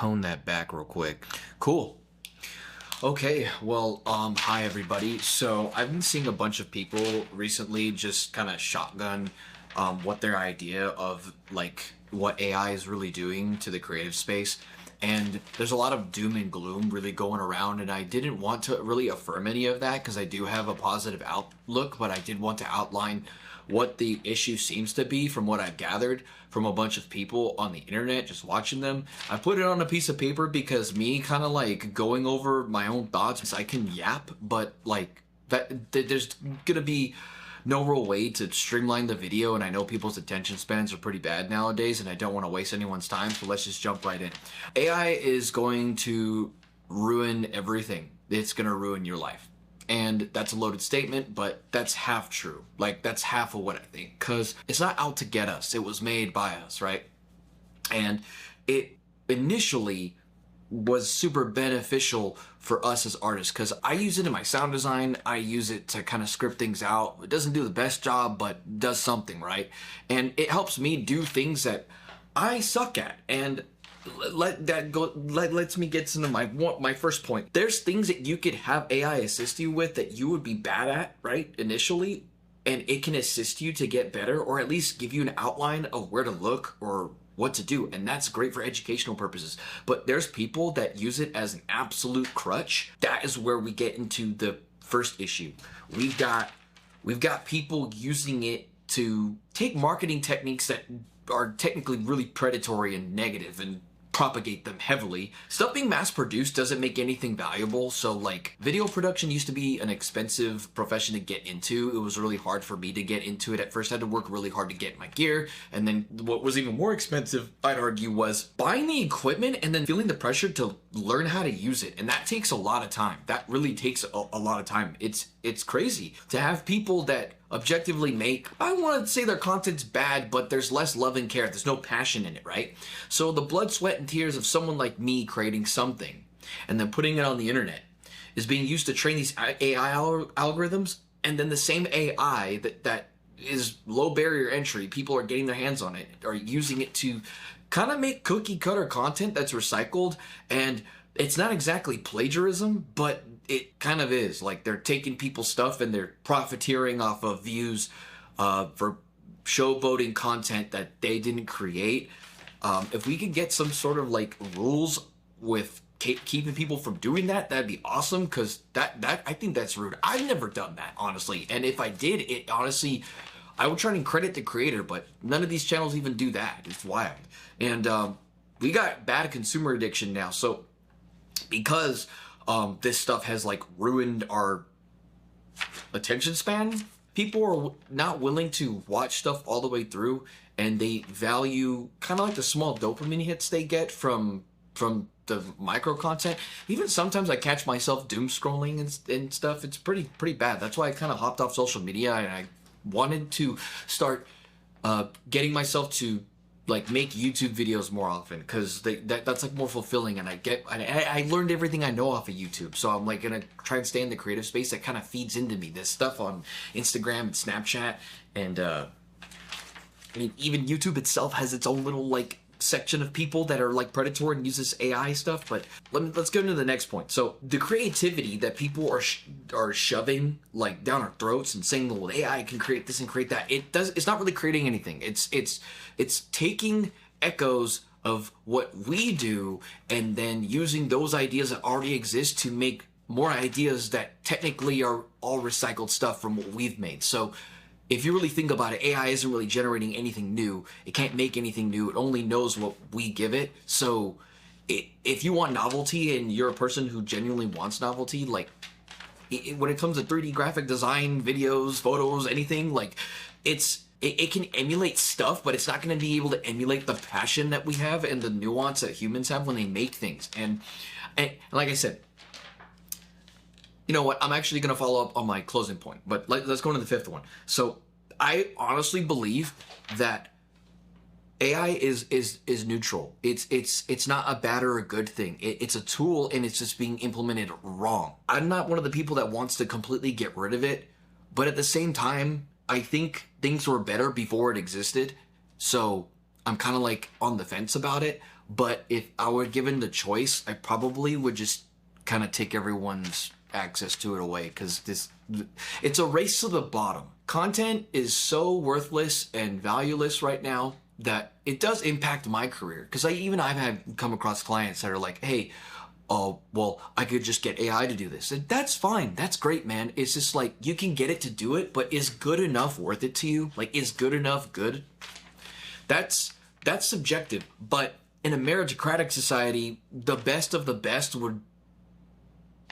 tone that back real quick. Cool. Okay, well, hi everybody. So I've been seeing a bunch of people recently just kind of shotgun what their idea of like what AI is really doing to the creative space. And there's a lot of doom and gloom really going around, and I didn't want to really affirm any of that because I do have a positive outlook, but I did want to outline what the issue seems to be from what I've gathered from a bunch of people on the internet just watching them. I put it on a piece of paper because me kind of like going over my own thoughts, I can yap, but like there's gonna be no real way to streamline the video, and I know people's attention spans are pretty bad nowadays, and I don't want to waste anyone's time, so let's just jump right in. AI is going to ruin everything. It's going to ruin your life. And that's a loaded statement, but that's half true. Like, that's half of what I think. Because it's not out to get us. It was made by us, right? And it initially was super beneficial for us as artists because I use it in my sound design. I use it to kind of script things out. It doesn't do the best job, but does something, right? And it helps me do things that I suck at. And lets me get into my first point. There's things that you could have AI assist you with that you would be bad at, right, initially, and it can assist you to get better, or at least give you an outline of where to look or what to do, and that's great for educational purposes. But there's people that use it as an absolute crutch. That is where we get into the first issue. We've got people using it to take marketing techniques that are technically really predatory and negative and propagate them heavily. Stuff being mass produced doesn't make anything valuable. So like video production used to be an expensive profession to get into. It was really hard for me to get into it. At first I had to work really hard to get my gear. And then what was even more expensive, I'd argue, was buying the equipment and then feeling the pressure to learn how to use it. And that takes a lot of time. That really takes a lot of time. It's crazy to have people that objectively make, I want to say their content's bad, but there's less love and care. There's no passion in it, right? So the blood, sweat, and tears of someone like me creating something and then putting it on the internet is being used to train these AI algorithms, and then the same AI that is low barrier entry, people are getting their hands on it, are using it to kind of make cookie cutter content that's recycled. And it's not exactly plagiarism, but it kind of is. Like, they're taking people's stuff and they're profiteering off of views for showboating content that they didn't create. If we could get some sort of like rules with keeping people from doing that, that'd be awesome, because that I think that's rude. I've never done that, honestly, and if I did, it honestly, I would try and credit the creator, but none of these channels even do that. It's wild. And we got bad consumer addiction now, so because this stuff has like ruined our attention span, people are not willing to watch stuff all the way through, and they value kind of like the small dopamine hits they get from the micro content. Even sometimes I catch myself doom scrolling and stuff. It's pretty bad. That's why I kind of hopped off social media, and I wanted to start getting myself to like make YouTube videos more often, because that's like more fulfilling, and I learned everything I know off of YouTube. So I'm like gonna try and stay in the creative space that kind of feeds into me. This stuff on Instagram and Snapchat, and I mean, even YouTube itself has its own little like section of people that are like predatory and uses AI stuff. But let's go into the next point. So the creativity that people are shoving like down our throats and saying, well, AI can create this and create that, it's not really creating anything. It's taking echoes of what we do and then using those ideas that already exist to make more ideas that technically are all recycled stuff from what we've made. So if you really think about it, AI isn't really generating anything new. It can't make anything new. It only knows what we give it. So if you want novelty and you're a person who genuinely wants novelty, like when it comes to 3D graphic design, videos, photos, anything, like it can emulate stuff, but it's not going to be able to emulate the passion that we have and the nuance that humans have when they make things. And like I said, you know what? I'm actually going to follow up on my closing point, but let's go into the fifth one. So I honestly believe that AI is neutral. It's not a bad or a good thing. It's a tool, and it's just being implemented wrong. I'm not one of the people that wants to completely get rid of it, but at the same time, I think things were better before it existed. So I'm kind of like on the fence about it. But if I were given the choice, I probably would just kind of take everyone's access to it away, because it's a race to the bottom. Content is so worthless and valueless right now that it does impact my career, because I've had come across clients that are like, hey, oh, well, I could just get AI to do this. And that's fine. That's great, man. It's just like, you can get it to do it, but is good enough worth it to you? Like, is good enough good? That's subjective. But in a meritocratic society, the best of the best would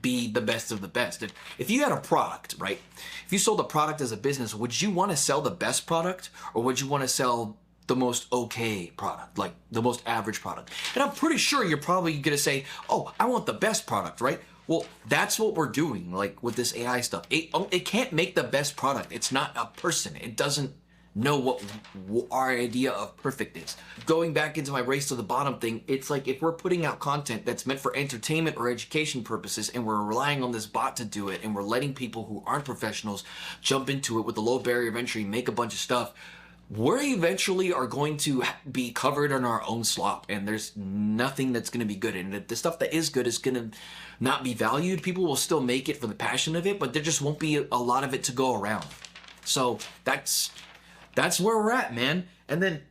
be the best of the best. If you had a product, right? If you sold a product as a business, would you want to sell the best product, or would you want to sell the most okay product, like the most average product? And I'm pretty sure you're probably going to say, oh, I want the best product, right? Well, that's what we're doing, like with this AI stuff. It can't make the best product. It's not a person. It doesn't know what our idea of perfect is. Going back into my race to the bottom thing, it's like, if we're putting out content that's meant for entertainment or education purposes, and we're relying on this bot to do it, and we're letting people who aren't professionals jump into it with a low barrier of entry, make a bunch of stuff, we're eventually are going to be covered in our own slop, and there's nothing that's going to be good. And the stuff that is good is going to not be valued. People will still make it for the passion of it, but there just won't be a lot of it to go around. So that's where we're at, man. And then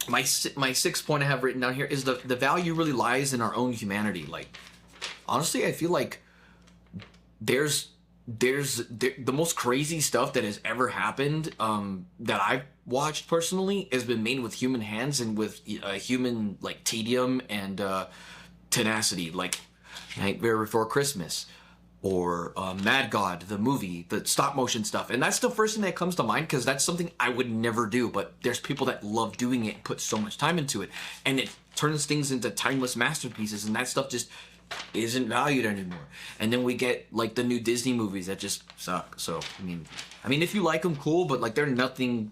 my sixth point I have written down here is the value really lies in our own humanity. Like, honestly, I feel like there's the most crazy stuff that has ever happened that I've watched personally has been made with human hands and with human like tedium and tenacity, like Nightmare Before Christmas, or Mad God, the movie, the stop motion stuff. And that's the first thing that comes to mind, because that's something I would never do, but there's people that love doing it and put so much time into it, and it turns things into timeless masterpieces, and that stuff just isn't valued anymore. And then we get like the new Disney movies that just suck. So I mean if you like them, cool, but like they're nothing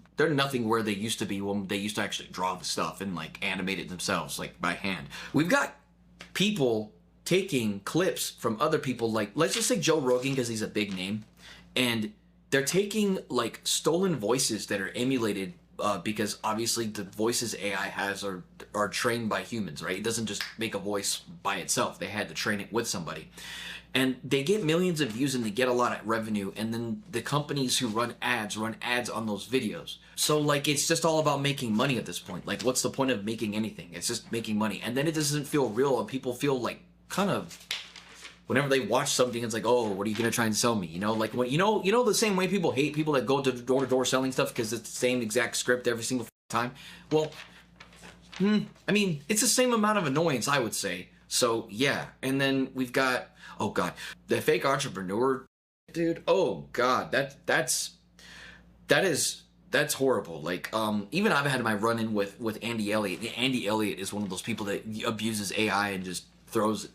where they used to be when they used to actually draw the stuff and like animate it themselves, like by hand. We've got people taking clips from other people, like let's just say Joe Rogan, because he's a big name, and they're taking like stolen voices that are emulated because obviously the voices AI has are trained by humans, right? It doesn't just make a voice by itself. They had to train it with somebody. And they get millions of views and they get a lot of revenue, and then the companies who run ads on those videos. So like, it's just all about making money at this point. Like, what's the point of making anything? It's just making money. And then it doesn't feel real, and people feel like kind of, whenever they watch something, it's like, oh, what are you gonna try and sell me? You know, like when you know the same way people hate people that go to door selling stuff because it's the same exact script every single time. Well, I mean, it's the same amount of annoyance, I would say. So yeah, and then we've got, oh god, the fake entrepreneur, dude. Oh god, that's horrible. Like, even I've had my run-in with Andy Elliott. Andy Elliott is one of those people that abuses AI and just throws.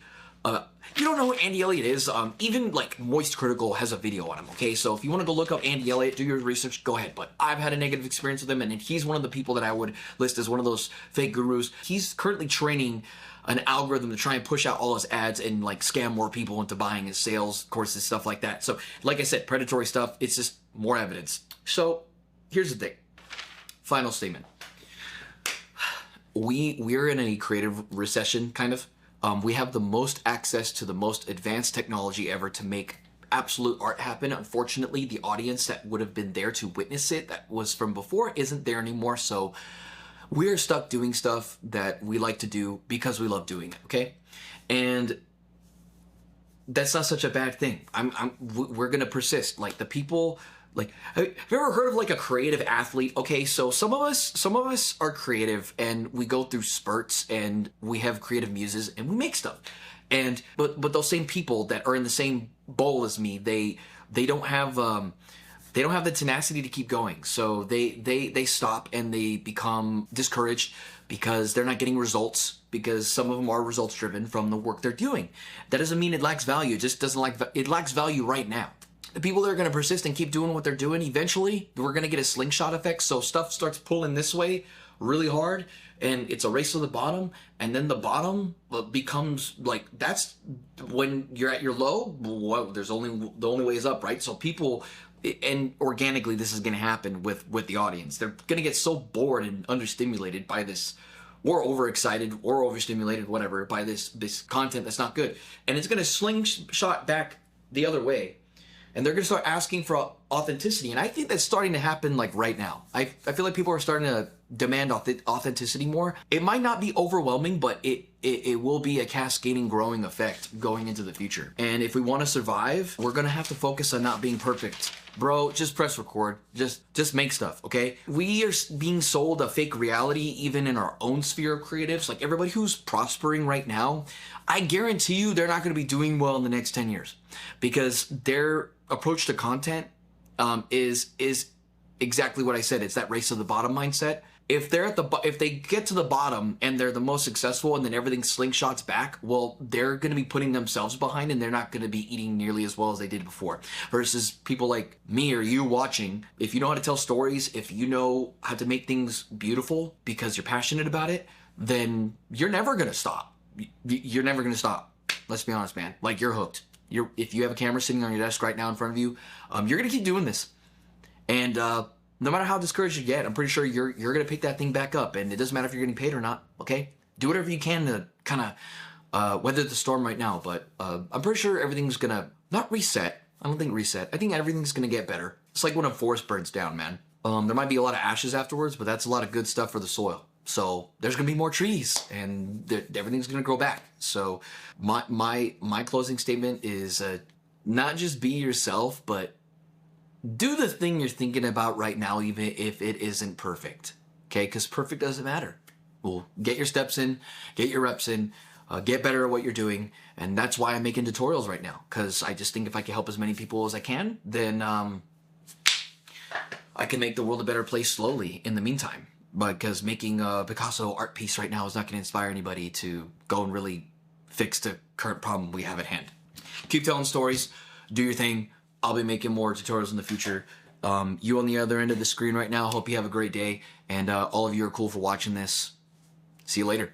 You don't know who Andy Elliott is? Even like Moist Critical has a video on him. Okay, so if you want to go look up Andy Elliott, do your research, go ahead. But I've had a negative experience with him, and he's one of the people that I would list as one of those fake gurus. He's currently training an algorithm to try and push out all his ads and like scam more people into buying his sales courses, stuff like that. So, like I said, predatory stuff. It's just more evidence. So, here's the thing. Final statement. We're in a creative recession, kind of. We have the most access to the most advanced technology ever to make absolute art happen. Unfortunately, the audience that would have been there to witness it, that was from before, isn't there anymore. So we're stuck doing stuff that we like to do because we love doing it, okay? And that's not such a bad thing. We're gonna persist. Like, the people, like, have you ever heard of like a creative athlete? Okay, so some of us are creative, and we go through spurts, and we have creative muses, and we make stuff. And but those same people that are in the same bowl as me, they don't have the tenacity to keep going. So they stop, and they become discouraged because they're not getting results, because some of them are results driven from the work they're doing. That doesn't mean it lacks value. It just doesn't it lacks value right now. The people that are going to persist and keep doing what they're doing, eventually we're going to get a slingshot effect. So stuff starts pulling this way really hard, and it's a race to the bottom. And then the bottom becomes like, that's when you're at your low. Well, the only way is up, right? So people, and organically this is going to happen with the audience. They're going to get so bored and understimulated by this or overexcited or overstimulated, whatever, by this content that's not good, and it's going to slingshot back the other way, and they're going to start asking for authenticity. And I think that's starting to happen like right now. I feel like people are starting to demand authenticity more. It might not be overwhelming, but it will be a cascading growing effect going into the future. And if we want to survive, we're going to have to focus on not being perfect. Bro, just press record. Just make stuff, okay? We are being sold a fake reality even in our own sphere of creatives. Like everybody who's prospering right now, I guarantee you they're not going to be doing well in the next 10 years because their approach to content is exactly what I said. It's that race to the bottom mindset. If they get to the bottom and they're the most successful and then everything slingshots back, well, they're going to be putting themselves behind and they're not going to be eating nearly as well as they did before. Versus people like me or you watching, if you know how to tell stories, if you know how to make things beautiful because you're passionate about it, then you're never going to stop. You're never going to stop. Let's be honest, man. Like you're hooked. If you have a camera sitting on your desk right now in front of you, you're going to keep doing this. And no matter how discouraged you get, I'm pretty sure you're going to pick that thing back up. And it doesn't matter if you're getting paid or not, okay? Do whatever you can to kind of weather the storm right now. But I'm pretty sure everything's going to, not reset. I don't think reset. I think everything's going to get better. It's like when a forest burns down, man. There might be a lot of ashes afterwards, but that's a lot of good stuff for the soil. So there's going to be more trees and everything's going to grow back. So my closing statement is not just be yourself, but do the thing you're thinking about right now, even if it isn't perfect. Okay? Because perfect doesn't matter. Well, get your steps in, get your reps in, get better at what you're doing. And that's why I'm making tutorials right now. Because I just think if I can help as many people as I can, then I can make the world a better place slowly in the meantime. Because making a Picasso art piece right now is not going to inspire anybody to go and really fix the current problem we have at hand. Keep telling stories. Do your thing. I'll be making more tutorials in the future. You on the other end of the screen right now, hope you have a great day. And all of you are cool for watching this. See you later.